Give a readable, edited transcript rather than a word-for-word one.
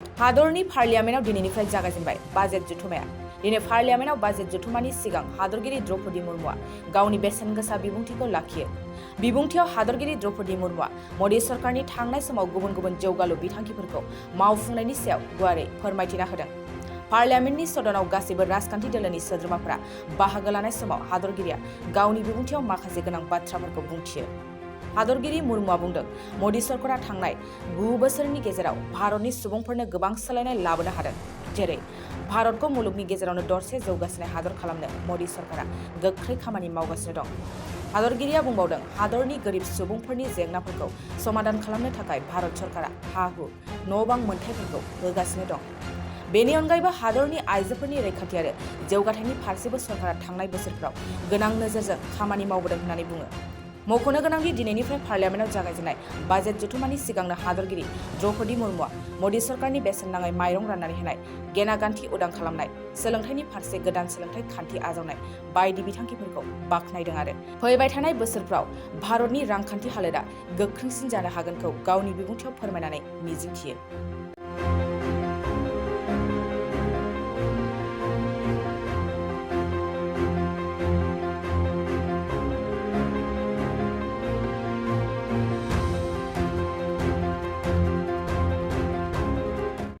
हादरनि पार्लियामेन्टआव दिनैनिफ्राय जागायजेनबाय बाजेट जथुमाया। दिनै पार्लियामेन्टआव बाजेट जथुमानि सिगां हादरगिरि द्रौपदी मुर्मुआ गावनि बेसेन गोसा बिबुंथिखौ लाखियो। बिबुंथियाव हादरगिरि द्रौपदी मुर्मुआ मोदी सरकारनि थांनाय समाव गुबुन गुबुन जौगालु बिथांखिफोरखौ मावफुंनायनि सायाव गुवारै फोरमायथिना होदों। पार्लियामेन्टनि सदनाव गासैबो राजखान्थि दोलोनि सोद्रोमाफोरा बाहागो लानाय समाव हादरगिरिया गावनि बिबुंथियाव माखासे गोनां बाथ्राफोरखौ बुंथियो। हादरगिरि मुर्मुआ बुंदों, मोदी सरकारा थांनाय 9 बोसोरनि गेजेराव भारतनि सुबुंफोरनो गोबां सोलायनाय लाबोनो हादों। जेरै भारतखौ मुलुगनि गेजेरावनो दरसे जौगासिनाय हादर खालामनो मोदी सरकारा गोख्रै खामानि मावगासिनो दं। हादरगिरिया बुंबावदों, हादरनि गोरिब सुबुंफोरनि जेंनाफोरखौ समाधान खालामनो थाखाय भारत सरकारा हा-हु, न'-बां मोनथायफोरखौ होगासिनो दं। बेनि अनगायैबो हादरनि आइजोफोरनि रैखाथि आरो जौगाथायनि फारसेबो सरकारा थांनाय बोसोरफोराव गोनां नोजोरजों खामानि मावबोदों होननानै बुङो। मख'नो गोनांदि दिनैनिफ्राय पार्लियामेन्टआव जागायजेननाय बाजेट जथुमानि सिगांनो हादरगिरि द्रौपदी मुर्मुआ मोदी सरकारनि बेसेन नाङै माइरं राननानै होनाय, गेना गान्थि उदां खालामनाय, सोलोंथाइनि फारसे गोदान सोलोंथाइ खान्थि आजावनाय बायदि बिथांखिफोरखौ बाख्नायदों आरो फैबाय थानाय बोसोरफ्राव भारतनि रांखान्थि हालोदा गोख्रोंसिन जानो हागोनखौ गावनि बिबुंथियाव फोरमायनानै मिजिंथियो।